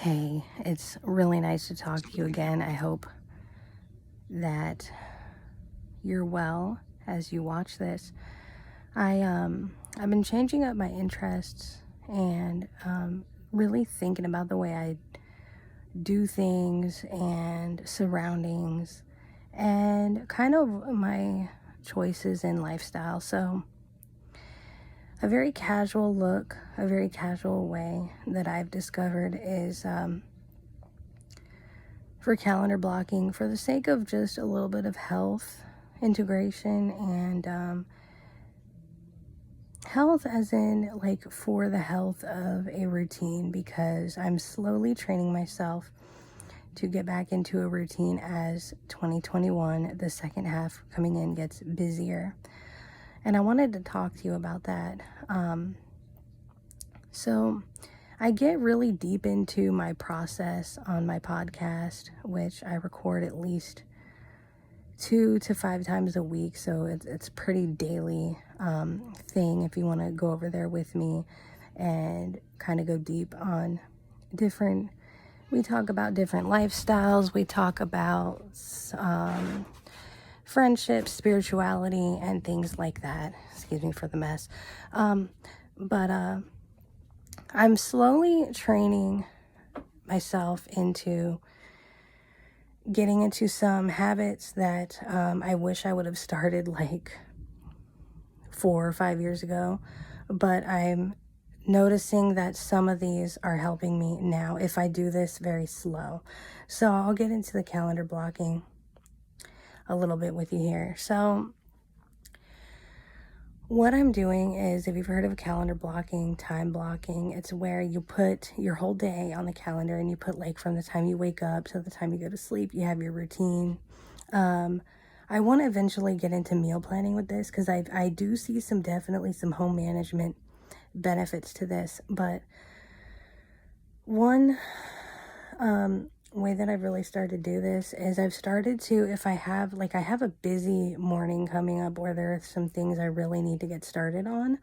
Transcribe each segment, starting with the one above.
Hey, it's really nice to talk to you again. I hope that you're well as you watch this. I've been changing up my interests and really thinking about the way I do things and surroundings and kind of my choices in lifestyle. So, a very casual look, a very casual way that I've discovered is for calendar blocking for the sake of just a little bit of health integration and health as in like for the health of a routine, because I'm slowly training myself to get back into a routine as 2021, the second half coming in, gets busier. And I wanted to talk to you about that. So I get really deep into my process on my podcast, which I record at least 2 to 5 times a week. So it's pretty daily thing if you want to go over there with me and kind of go deep on we talk about different lifestyles. We talk about friendship, spirituality, and things like that. Excuse me for the mess. But I'm slowly training myself into getting into some habits that I wish I would have started like 4 or 5 years ago. But I'm noticing that some of these are helping me now if I do this very slow. So I'll get into the calendar blocking a little bit with you here. So what I'm doing is, if you've heard of calendar blocking, time blocking, it's where you put your whole day on the calendar and you put like from the time you wake up to the time you go to sleep, you have your routine. I want to eventually get into meal planning with this because I do see definitely some home management benefits to this. But one way that I've really started to do this is I've started to, if I have a busy morning coming up where there are some things I really need to get started on,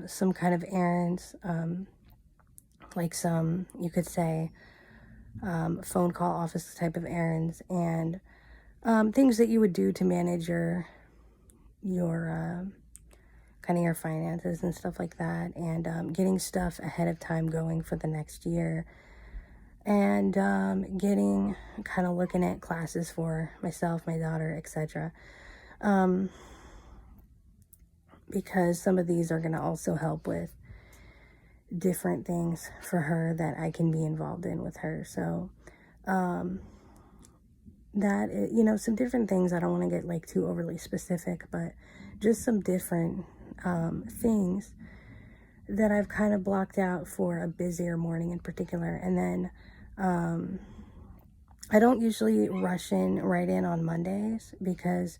some kind of errands, like some, you could say, phone call office type of errands, and things that you would do to manage your kind of your finances and stuff like that, and getting stuff ahead of time going for the next year, and getting kind of looking at classes for myself, my daughter, etc. Because some of these are going to also help with different things for her that I can be involved in with her. So that is, some different things. I don't want to get like too overly specific, but just some different things that I've kind of blocked out for a busier morning in particular. And then I don't usually rush right in on Mondays because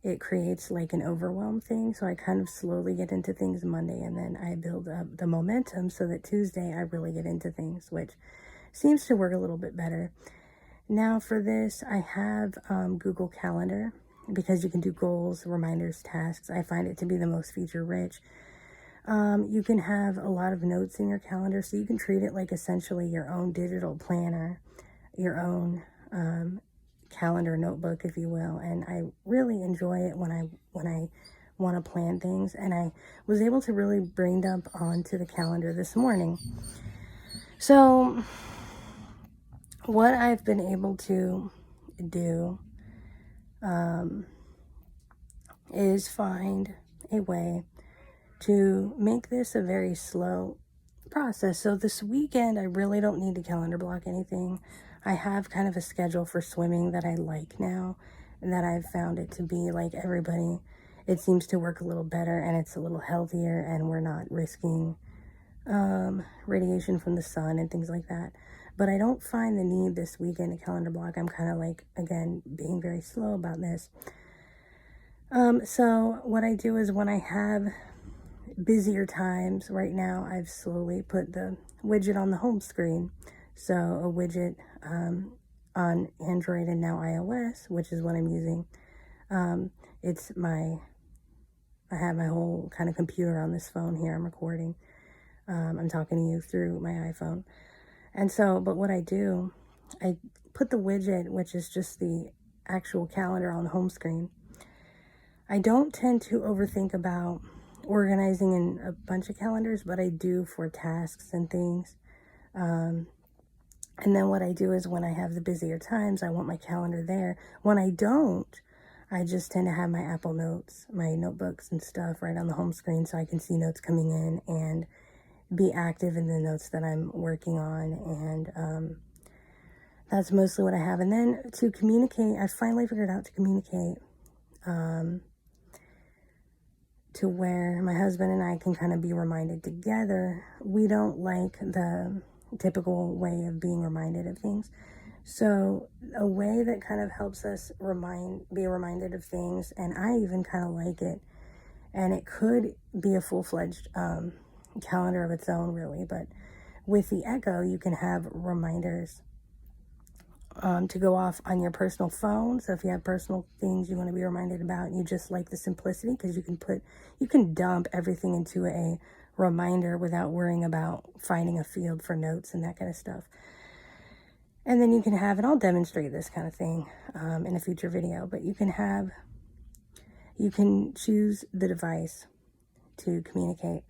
it creates like an overwhelm thing. So I kind of slowly get into things Monday, and then I build up the momentum so that Tuesday I really get into things, which seems to work a little bit better. Now for this, I have Google Calendar, because you can do goals, reminders, tasks. I find it to be the most feature rich. You can have a lot of notes in your calendar, so you can treat it like essentially your own digital planner, your own calendar notebook, if you will. And I really enjoy it when I want to plan things. And I was able to really bring them onto the calendar this morning. So what I've been able to do is find a way to make this a very slow process. So this weekend, I really don't need to calendar block anything. I have kind of a schedule for swimming that I like now, and that I've found it to be like everybody, it seems to work a little better, and it's a little healthier, and we're not risking radiation from the sun and things like that. But I don't find the need this weekend to calendar block. I'm kind of like, again, being very slow about this. So what I do is, when I have busier times, right now I've slowly put the widget on the home screen. So a widget on Android and now iOS, which is what I'm using. I have my whole kind of computer on this phone here. I'm recording. I'm talking to you through my iPhone. And so, but what I do, I put the widget, which is just the actual calendar on the home screen. I don't tend to overthink about organizing in a bunch of calendars, but I do for tasks and things. And then what I do is when I have the busier times, I want my calendar there. When I don't, I just tend to have my Apple Notes, my notebooks and stuff right on the home screen so I can see notes coming in and be active in the notes that I'm working on. And that's mostly what I have. And then to communicate, I finally figured out to communicate to where my husband and I can kind of be reminded together. We don't like the typical way of being reminded of things. So a way that kind of helps us be reminded of things, and I even kind of like it, and it could be a full-fledged calendar of its own, really, but with the Echo, you can have reminders to go off on your personal phone. So if you have personal things you want to be reminded about, and you just like the simplicity, because you can dump everything into a reminder without worrying about finding a field for notes and that kind of stuff. And then you can have, and I'll demonstrate this kind of thing in a future video, but you can choose the device to communicate.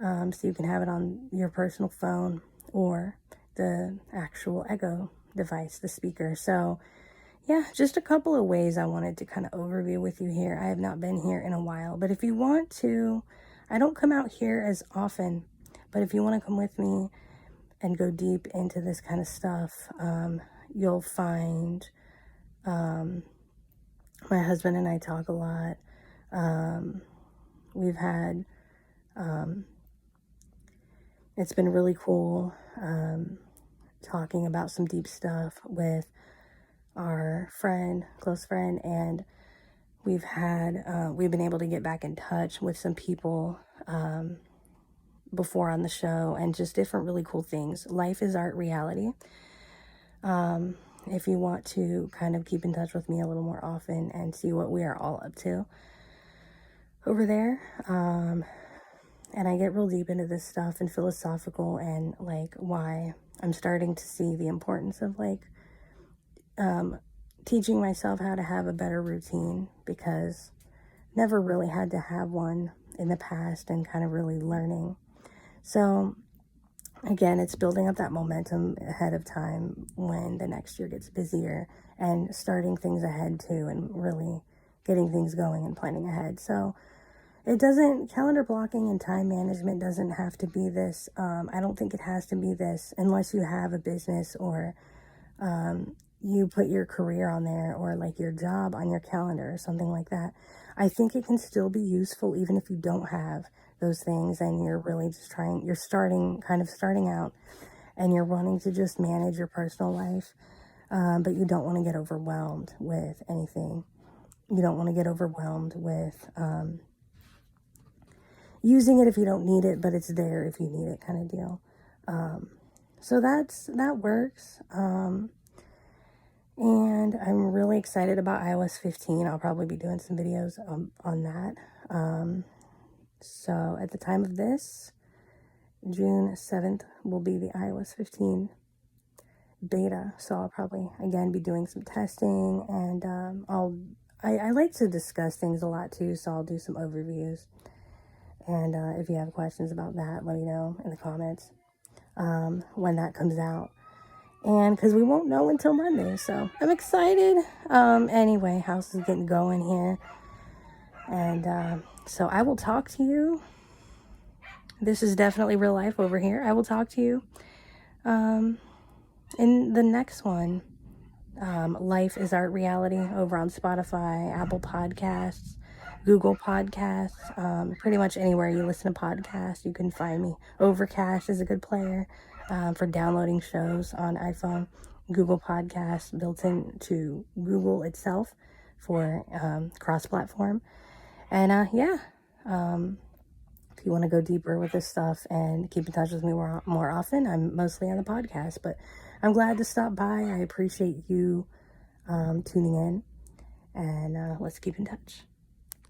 So you can have it on your personal phone or the actual Echo device, the speaker. So yeah, just a couple of ways I wanted to kind of overview with you here. I have not been here in a while, but if you want to, I don't come out here as often, but if you want to come with me and go deep into this kind of stuff, you'll find my husband and I talk a lot. We've had, it's been really cool talking about some deep stuff with our close friend, and we've been able to get back in touch with some people before on the show, and just different really cool things. Life is Art Reality. If you want to kind of keep in touch with me a little more often and see what we are all up to over there. And I get real deep into this stuff and philosophical, and like why I'm starting to see the importance of like teaching myself how to have a better routine, because never really had to have one in the past, and kind of really learning. So again, it's building up that momentum ahead of time when the next year gets busier, and starting things ahead too, and really getting things going and planning ahead. So calendar blocking and time management doesn't have to be this. I don't think it has to be this unless you have a business, or you put your career on there, or like your job on your calendar or something like that. I think it can still be useful even if you don't have those things, and you're really just you're starting out, and you're wanting to just manage your personal life, but you don't want to get overwhelmed with anything. You don't want to get overwhelmed with using it if you don't need it, but it's there if you need it, kind of deal. So that works. And I'm really excited about iOS 15. I'll probably be doing some videos on that. So at the time of this, June 7th will be the iOS 15 beta. So I'll probably, again, be doing some testing, and I like to discuss things a lot too, so I'll do some overviews. And if you have questions about that, let me know in the comments when that comes out. And because we won't know until Monday, so I'm excited. Anyway, house is getting going here. And so I will talk to you. This is definitely real life over here. I will talk to you in the next one. Life is Art Reality over on Spotify, Apple Podcasts, Google Podcasts, pretty much anywhere you listen to podcasts, you can find me. Overcast is a good player for downloading shows on iPhone. Google Podcasts built into Google itself for cross-platform. And if you want to go deeper with this stuff and keep in touch with me more often, I'm mostly on the podcast, but I'm glad to stop by. I appreciate you tuning in, and let's keep in touch.